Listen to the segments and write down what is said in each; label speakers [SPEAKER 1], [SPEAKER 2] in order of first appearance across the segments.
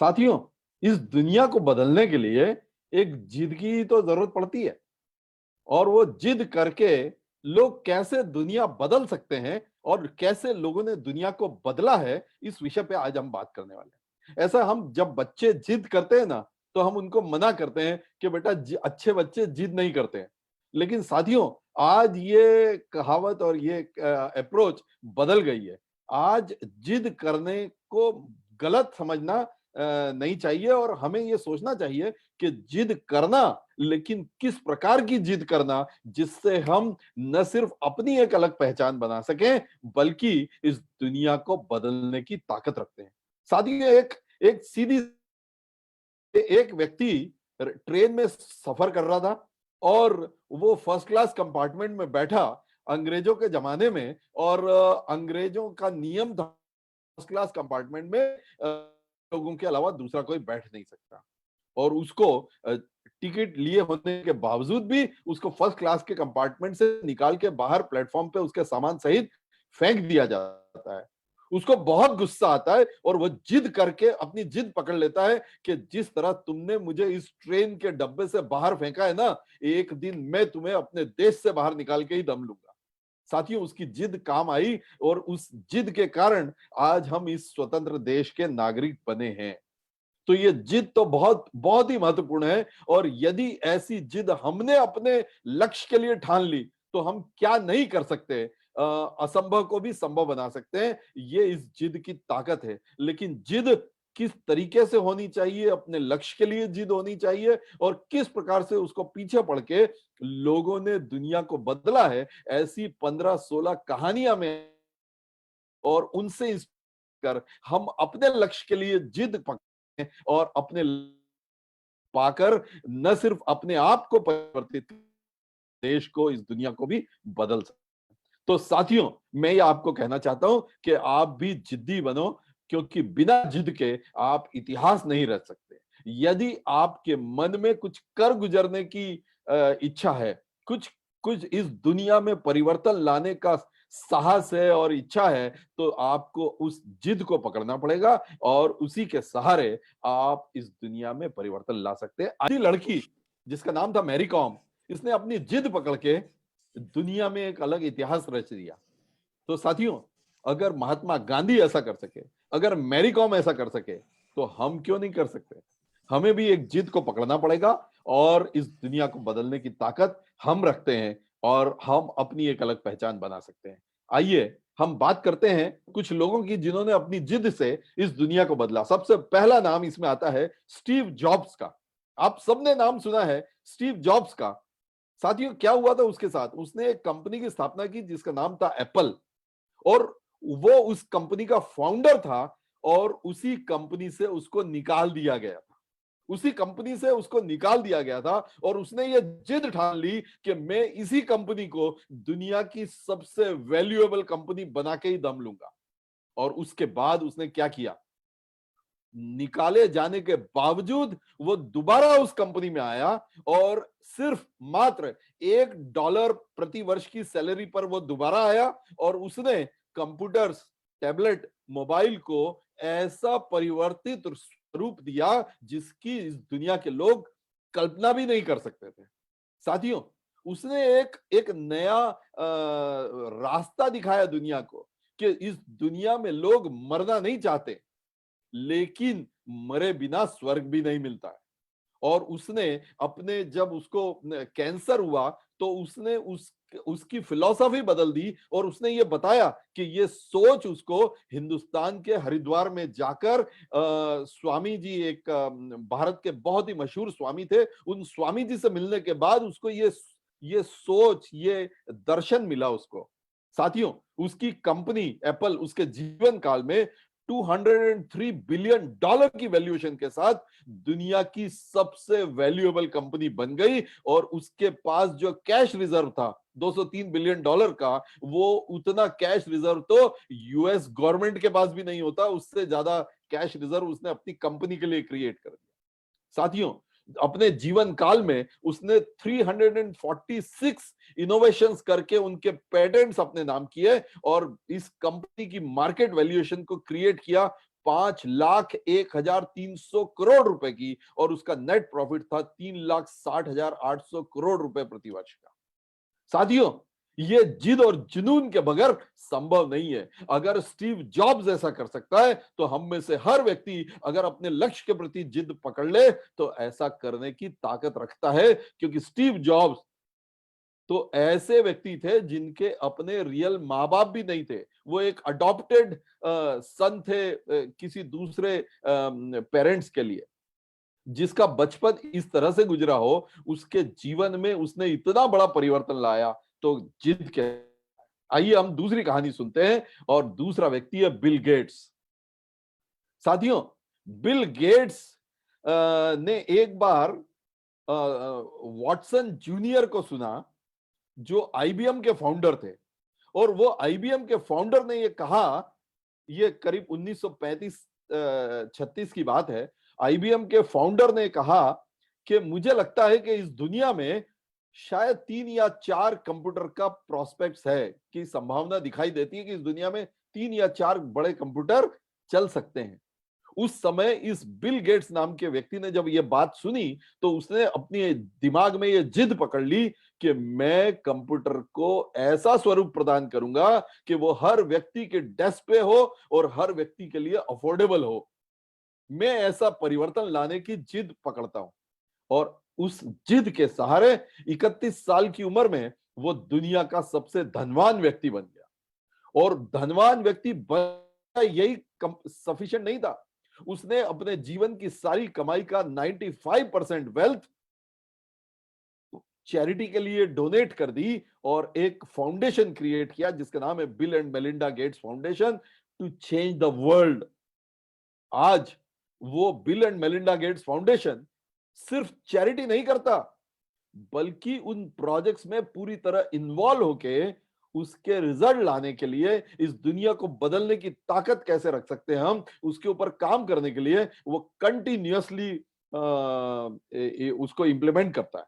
[SPEAKER 1] साथियों, इस दुनिया को बदलने के लिए एक जिद की तो जरूरत पड़ती है, और वो जिद करके लोग कैसे दुनिया बदल सकते हैं और कैसे लोगों ने दुनिया को बदला है, इस विषय पे आज हम बात करने वाले हैं। ऐसा, हम जब बच्चे जिद करते हैं ना, तो हम उनको मना करते हैं कि बेटा अच्छे बच्चे जिद नहीं करते हैं। लेकिन साथियों, आज ये कहावत और ये अप्रोच बदल गई है। आज जिद करने को गलत समझना नहीं चाहिए, और हमें ये सोचना चाहिए कि जिद करना, लेकिन किस प्रकार की जिद करना जिससे हम न सिर्फ अपनी एक अलग पहचान बना सकें, बल्कि इस दुनिया को बदलने की ताकत रखते हैं। साथियों, एक एक सीधी एक व्यक्ति ट्रेन में सफर कर रहा था, और वो फर्स्ट क्लास कंपार्टमेंट में बैठा, अंग्रेजों के जमाने में। और अंग्रेजों का नियम था, फर्स्ट क्लास कंपार्टमेंट में लोगों के अलावा दूसरा कोई बैठ नहीं सकता। और उसको टिकट लिए होने के बावजूद भी उसको फर्स्ट क्लास के कंपार्टमेंट से निकाल के बाहर प्लेटफॉर्म पे उसके सामान सहित फेंक दिया जाता है। उसको बहुत गुस्सा आता है, और वो जिद करके अपनी जिद पकड़ लेता है कि जिस तरह तुमने मुझे इस ट्रेन के डब्बे से बाहर फेंका है ना, एक दिन मैं तुम्हें अपने देश से बाहर निकाल के ही दम लूंगा। साथियों, उसकी जिद काम आई, और उस जिद के कारण आज हम इस स्वतंत्र देश के नागरिक बने हैं। तो ये जिद तो बहुत बहुत ही महत्वपूर्ण है, और यदि ऐसी जिद हमने अपने लक्ष्य के लिए ठान ली, तो हम क्या नहीं कर सकते। असंभव को भी संभव बना सकते हैं। ये इस जिद की ताकत है। लेकिन जिद किस तरीके से होनी चाहिए, अपने लक्ष्य के लिए जिद होनी चाहिए, और किस प्रकार से उसको पीछे पड़ के लोगों ने दुनिया को बदला है, ऐसी 15-16 कहानियां में, और उनसे इस कर हम अपने लक्ष्य के लिए जिद पकड़ें, और अपने पाकर न सिर्फ अपने आप को परिवर्तित, देश को, इस दुनिया को भी बदल सकते। तो साथियों, मैं ये आपको कहना चाहता हूं कि आप भी जिद्दी बनो, क्योंकि बिना जिद के आप इतिहास नहीं रच सकते। यदि आपके मन में कुछ कर गुजरने की इच्छा है, कुछ कुछ इस दुनिया में परिवर्तन लाने का साहस है और इच्छा है, तो आपको उस जिद को पकड़ना पड़ेगा, और उसी के सहारे आप इस दुनिया में परिवर्तन ला सकते हैं। आधी लड़की जिसका नाम था मैरी कॉम, इसने अपनी जिद पकड़ के दुनिया में एक अलग इतिहास रच दिया। तो साथियों, अगर महात्मा गांधी ऐसा कर सके, अगर मैरी कॉम ऐसा कर सके, तो हम क्यों नहीं कर सकते। हमें भी एक जिद को पकड़ना पड़ेगा, और इस दुनिया को बदलने की ताकत हम रखते हैं, और हम अपनी एक अलग पहचान बना सकते हैं। आइए हम बात करते हैं कुछ लोगों की जिन्होंने अपनी जिद से इस दुनिया को बदला। सबसे पहला नाम इसमें आता है स्टीव जॉब्स का। आप सबने नाम सुना है स्टीव जॉब्स का। साथियों, क्या हुआ था उसके साथ, उसने एक कंपनी की स्थापना की जिसका नाम था एप्पल, और वो उस कंपनी का फाउंडर था, और उसी कंपनी से उसको निकाल दिया गया था। उसी कंपनी से उसको निकाल दिया गया था, और उसने ये जिद ठान ली कि मैं इसी कंपनी को दुनिया की सबसे वैल्यूएबल कंपनी बना के ही दम लूंगा। और उसके बाद उसने क्या किया, निकाले जाने के बावजूद वो दोबारा उस कंपनी में आया, और सिर्फ मात्र $1 प्रति वर्ष की सैलरी पर वो दोबारा आया, और उसने कंप्यूटर्स, टैबलेट, मोबाइल को ऐसा परिवर्तित स्वरूप दिया जिसकी इस दुनिया के लोग कल्पना भी नहीं कर सकते थे। साथियों, उसने एक एक नया रास्ता दिखाया दुनिया को, कि इस दुनिया में लोग मरना नहीं चाहते, लेकिन मरे बिना स्वर्ग भी नहीं मिलता है। और उसने अपने, जब उसको कैंसर हुआ, तो उसने उसकी फिलॉसफी बदल दी, और उसने ये बताया कि ये सोच उसको हिंदुस्तान के हरिद्वार में जाकर स्वामी जी, एक भारत के बहुत ही मशहूर स्वामी थे, उन स्वामी जी से मिलने के बाद उसको ये सोच, ये दर्शन मिला उसको। साथियों, उसकी कंपनी एप्पल उसके जीवन काल में $203 बिलियन की वैल्यूएशन के साथ दुनिया की सबसे वैल्यूएबल कंपनी बन गई। और उसके पास जो कैश रिजर्व था $203 बिलियन का, वो उतना कैश रिजर्व तो यूएस गवर्नमेंट के पास भी नहीं होता। उससे ज्यादा कैश रिजर्व उसने अपनी कंपनी के लिए क्रिएट कर दिया। साथियों, अपने जीवन काल में उसने 346 इनोवेशंस करके उनके पेटेंट्स अपने नाम किए, और इस कंपनी की मार्केट वैल्यूएशन को क्रिएट किया 5,01,300 रुपए की, और उसका नेट प्रॉफिट था 3,60,800 करोड़ रुपए प्रतिवर्ष का। साथियों, ये जिद और जुनून के बगैर संभव नहीं है। अगर स्टीव जॉब्स ऐसा कर सकता है, तो हम में से हर व्यक्ति अगर अपने लक्ष्य के प्रति जिद पकड़ ले तो ऐसा करने की ताकत रखता है, क्योंकि स्टीव जॉब्स तो ऐसे व्यक्ति थे जिनके अपने रियल माँ बाप भी नहीं थे। वो एक अडॉप्टेड सन थे किसी दूसरे पेरेंट्स के लिए। जिसका बचपन इस तरह से गुजरा हो, उसके जीवन में उसने इतना बड़ा परिवर्तन लाया, तो जिद के। आइए हम दूसरी कहानी सुनते हैं, और दूसरा व्यक्ति है बिल गेट्स। साथियों, बिल गेट्स ने एक बार वॉटसन जूनियर को सुना, जो आईबीएम के फाउंडर थे। और वो आईबीएम के फाउंडर ने ये कहा, ये करीब 1935-36 की बात है। आईबीएम के फाउंडर ने कहा कि मुझे लगता है कि इस दुनिया में शायद 3 या 4 कंप्यूटर का प्रोस्पेक्ट्स है, कि संभावना दिखाई देती है कि इस दुनिया में 3 या 4 बड़े कंप्यूटर चल सकते हैं। उस समय इस बिल गेट्स नाम के व्यक्ति ने जब ये बात सुनी, तो उसने अपने दिमाग में ये जिद पकड़ ली कि मैं कंप्यूटर को ऐसा स्वरूप प्रदान करूंगा कि वो हर व्यक्ति के डेस्क पे हो और हर व्यक्ति के लिए अफोर्डेबल हो। मैं ऐसा परिवर्तन लाने की जिद पकड़ता हूं। और उस जिद के सहारे 31 साल की उम्र में वो दुनिया का सबसे धनवान व्यक्ति बन गया। और धनवान व्यक्ति बनना यही सफिशिएंट नहीं था। उसने अपने जीवन की सारी कमाई का 95% वेल्थ चैरिटी के लिए डोनेट कर दी, और एक फाउंडेशन क्रिएट किया जिसका नाम है Bill and Melinda Gates foundation, to change the world. आज वो Bill and Melinda Gates foundation सिर्फ चैरिटी नहीं करता, बल्कि उन प्रोजेक्ट्स में पूरी तरह इन्वॉल्व होके उसके रिजल्ट लाने के लिए, इस दुनिया को बदलने की ताकत कैसे रख सकते हैं हम, उसके ऊपर काम करने के लिए वो कंटिन्यूअसली उसको इंप्लीमेंट करता है।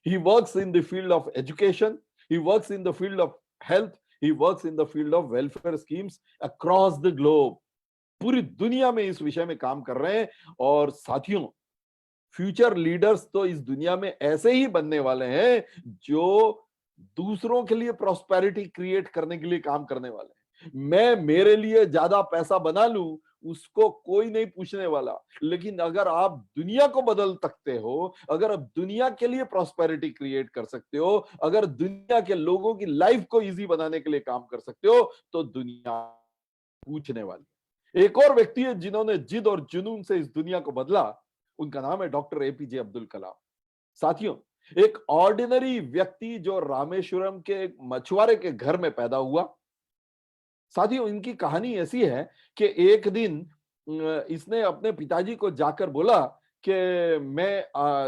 [SPEAKER 1] He works in the field of education, he works in the field of health, he works in the field of welfare schemes across the globe. पूरी दुनिया में इस विषय में काम कर रहे हैं। और साथियों, फ्यूचर लीडर्स तो इस दुनिया में ऐसे ही बनने वाले हैं जो दूसरों के लिए प्रॉस्पेरिटी क्रिएट करने के लिए काम करने वाले हैं। मैं मेरे लिए ज्यादा पैसा बना लूं, उसको कोई नहीं पूछने वाला। लेकिन अगर आप दुनिया को बदल सकते हो, अगर आप दुनिया के लिए प्रॉस्पेरिटी क्रिएट कर सकते हो, अगर दुनिया के लोगों की लाइफ को इजी बनाने के लिए काम कर सकते हो, तो दुनिया पूछने वाली। एक और व्यक्ति है जिन्होंने जिद और जुनून से इस दुनिया को बदला, उनका नाम है डॉक्टर एपीजे अब्दुल कलाम। साथियों, एक ऑर्डिनरी व्यक्ति जो रामेश्वरम के एक मछुआरे के घर में पैदा हुआ। साथियों, इनकी कहानी ऐसी है कि एक दिन इसने अपने पिताजी को जाकर बोला कि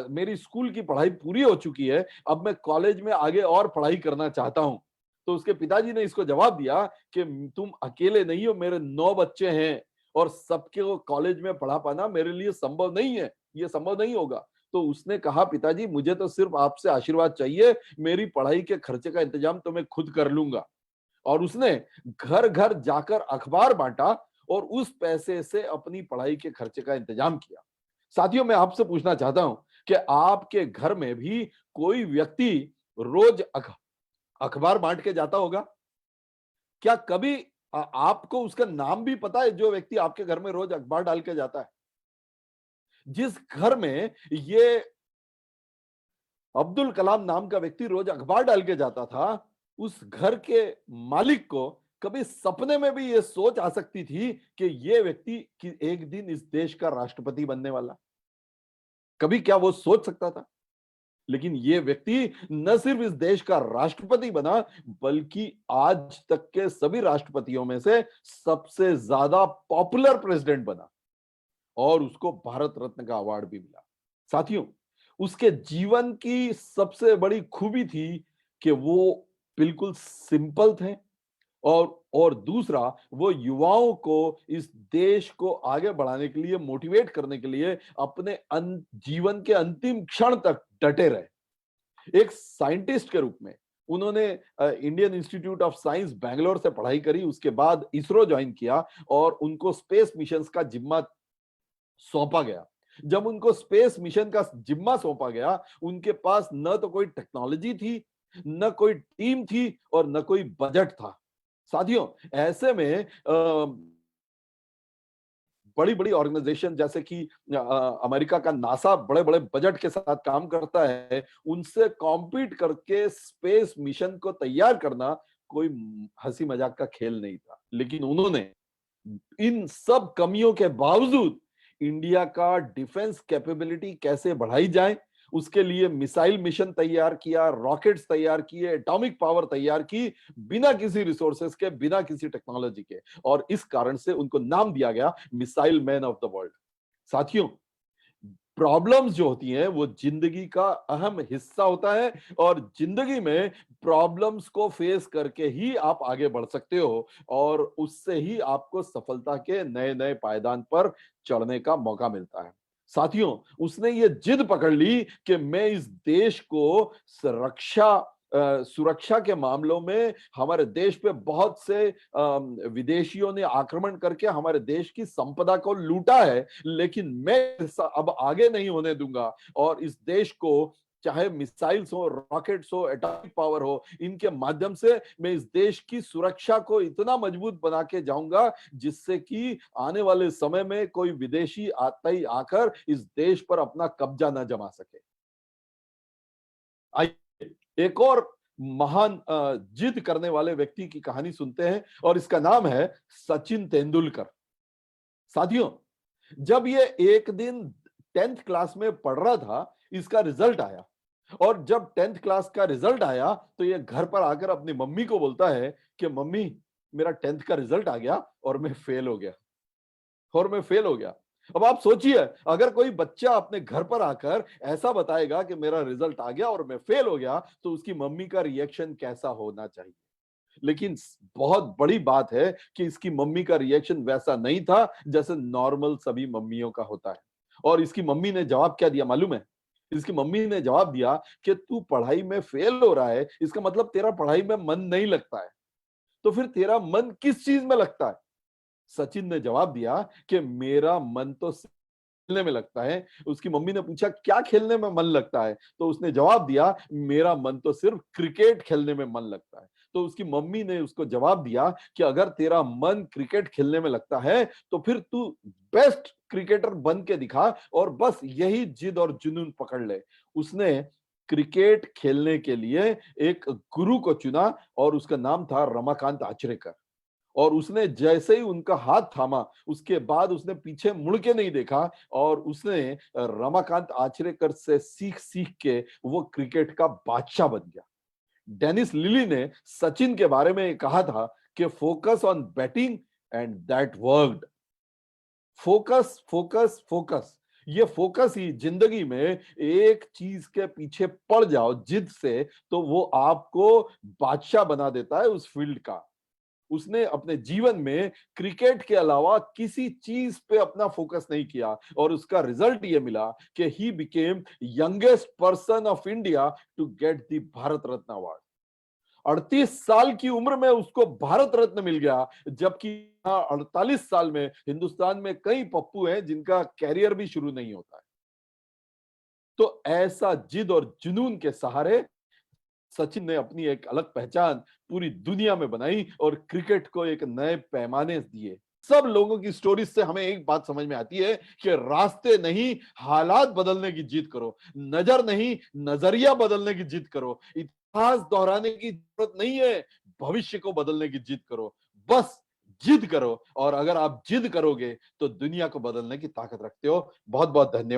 [SPEAKER 1] मेरी स्कूल की पढ़ाई पूरी हो चुकी है, अब मैं कॉलेज में आगे और पढ़ाई करना चाहता हूं। तो उसके पिताजी ने इसको जवाब दिया कि तुम अकेले नहीं हो, मेरे 9 बच्चे हैं, और सबके को कॉलेज में पढ़ा पाना मेरे लिए संभव नहीं है, ये संभव नहीं होगा। तो उसने कहा, पिताजी मुझे तो सिर्फ आपसे आशीर्वाद चाहिए, मेरी पढ़ाई के खर्चे का इंतजाम तो मैं खुद कर लूंगा। और उसने घर घर जाकर अखबार बांटा और उस पैसे से अपनी पढ़ाई के खर्चे का इंतजाम किया। साथियों, मैं आपसे पूछना चाहता हूं कि आपके घर में भी कोई व्यक्ति रोज अखबार बांट के जाता होगा? क्या कभी आपको उसका नाम भी पता है, जो व्यक्ति आपके घर में रोज अखबार डाल के जाता है? जिस घर में ये अब्दुल कलाम नाम का व्यक्ति रोज अखबार डाल के जाता था, उस घर के मालिक को कभी सपने में भी ये सोच आ सकती थी कि ये व्यक्ति कि एक दिन इस देश का राष्ट्रपति बनने वाला? कभी क्या वो सोच सकता था? लेकिन ये व्यक्ति न सिर्फ इस देश का राष्ट्रपति बना, बल्कि आज तक के सभी राष्ट्रपतियों में से सबसे ज्यादा पॉपुलर प्रेसिडेंट बना, और उसको भारत रत्न का अवार्ड भी मिला। साथियों, उसके जीवन की सबसे बड़ी खूबी थी कि वो बिल्कुल सिंपल थे, और दूसरा, वो युवाओं को इस देश को आगे बढ़ाने के लिए, मोटिवेट करने के लिए अपने जीवन के अंतिम क्षण तक डटे रहे। एक साइंटिस्ट के रूप में उन्होंने Indian institute of science Bangalore से पढ़ाई करी, उसके बाद इसरो ज्वाइन किया और उनको स्पेस मिशंस का जिम्मा सौंपा गया। जब उनको स्पेस मिशन का जिम्मा सौंपा गया, उनके पास न तो कोई टेक्नोलॉजी थी, न कोई टीम थी और न कोई बजट था। साथियों, ऐसे में बड़ी-बड़ी ऑर्गेनाइजेशन जैसे कि अमेरिका का नासा बड़े-बड़े बजट के साथ काम करता है, उनसे कॉम्पीट करके स्पेस मिशन को तैयार करना कोई हंसी मजाक का खेल नहीं था। लेकिन उन्होंने इन सब कमियों के बावजूद इंडिया का डिफेंस कैपेबिलिटी कैसे बढ़ाई जाए, उसके लिए मिसाइल मिशन तैयार किया, रॉकेट्स तैयार किए, एटॉमिक पावर तैयार की, बिना किसी रिसोर्सेस के, बिना किसी टेक्नोलॉजी के, और इस कारण से उनको नाम दिया गया missile man of the world. साथियों, प्रॉब्लम्स जो होती हैं वो जिंदगी का अहम हिस्सा होता है और जिंदगी में प्रॉब्लम्स को फेस करके ही आप आगे बढ़ सकते हो और उससे ही आपको सफलता के नए नए पायदान पर चढ़ने का मौका मिलता है। साथियों, उसने ये जिद पकड़ ली कि मैं इस देश को सुरक्षा के मामलों में हमारे देश पे बहुत से विदेशियों ने आक्रमण करके हमारे देश की संपदा को लूटा है, लेकिन मैं अब आगे नहीं होने दूंगा और इस देश को चाहे मिसाइल्स हो, रॉकेट्स हो, एटॉमिक पावर हो, इनके माध्यम से मैं इस देश की सुरक्षा को इतना मजबूत बना के जाऊंगा जिससे कि आने वाले समय में कोई विदेशी आतई आकर इस देश पर अपना कब्जा न जमा सके। आइए एक और महान जिद करने वाले व्यक्ति की कहानी सुनते हैं और इसका नाम है सचिन तेंदुलकर। साथियों, जब ये एक दिन 10th क्लास में पढ़ रहा था, इसका रिजल्ट आया और जब 10th क्लास का रिजल्ट आया तो ये घर पर आकर अपनी मम्मी को बोलता है कि मम्मी, मेरा 10th का रिजल्ट आ गया और मैं फेल हो गया और मैं फेल हो गया। अब आप सोचिए, अगर कोई बच्चा अपने घर पर आकर ऐसा बताएगा कि मेरा रिजल्ट आ गया और मैं फेल हो गया, तो उसकी मम्मी का रिएक्शन कैसा होना चाहिए। लेकिन बहुत बड़ी बात है कि इसकी मम्मी का रिएक्शन वैसा नहीं था जैसे नॉर्मल सभी मम्मियों का होता है। और इसकी मम्मी ने जवाब क्या दिया मालूम है? इसकी मम्मी ने जवाब दिया कि तू पढ़ाई में फेल हो रहा है, इसका मतलब तेरा पढ़ाई में मन नहीं लगता है। तो फिर तेरा मन किस चीज में लगता है? सचिन ने जवाब दिया कि मेरा मन तो खेलने में लगता है। उसकी मम्मी ने पूछा क्या खेलने में मन लगता है? तो उसने जवाब दिया मेरा मन तो सिर्फ क्रिकेट खेलने में मन लगता है। तो उसकी मम्मी ने उसको जवाब दिया कि अगर तेरा मन क्रिकेट खेलने में लगता है तो फिर तू बेस्ट क्रिकेटर बन के दिखा और बस यही जिद और जुनून पकड़ ले। उसने क्रिकेट खेलने के लिए एक गुरु को चुना और उसका नाम था रमाकांत आचरेकर। और उसने जैसे ही उनका हाथ थामा, उसके बाद उसने पीछे मुड़ के नहीं देखा और उसने रमाकांत आचरेकर से सीख सीख के वो क्रिकेट का बादशाह बन गया। डेनिस लिली ने सचिन के बारे में कहा था कि focus on batting and that worked. Focus focus focus, ये फोकस ही जिंदगी में एक चीज के पीछे पड़ जाओ जिद से, तो वो आपको बादशाह बना देता है उस फील्ड का। उसने अपने जीवन में क्रिकेट के अलावा किसी चीज पे अपना फोकस नहीं किया और उसका रिजल्ट ये मिला कि he became youngest person of India to get the Bharat Ratna award. 38 साल की उम्र में उसको भारत रत्न मिल गया, जबकि 48 साल में हिंदुस्तान में कई पप्पू हैं जिनका कैरियर भी शुरू नहीं होता है। तो ऐसा जिद और जुनून के सहारे सचिन ने अपनी एक अलग पहचान पूरी दुनिया में बनाई और क्रिकेट को एक नए पैमाने दिए। सब लोगों की स्टोरीज से हमें एक बात समझ में आती है कि रास्ते नहीं, हालात बदलने की जिद करो। नजर नहीं, नजरिया बदलने की जिद करो। इतिहास दोहराने की जरूरत नहीं है, भविष्य को बदलने की जिद करो। बस जिद करो और अगर आप जिद करोगे तो दुनिया को बदलने की ताकत रखते हो। बहुत बहुत धन्यवाद।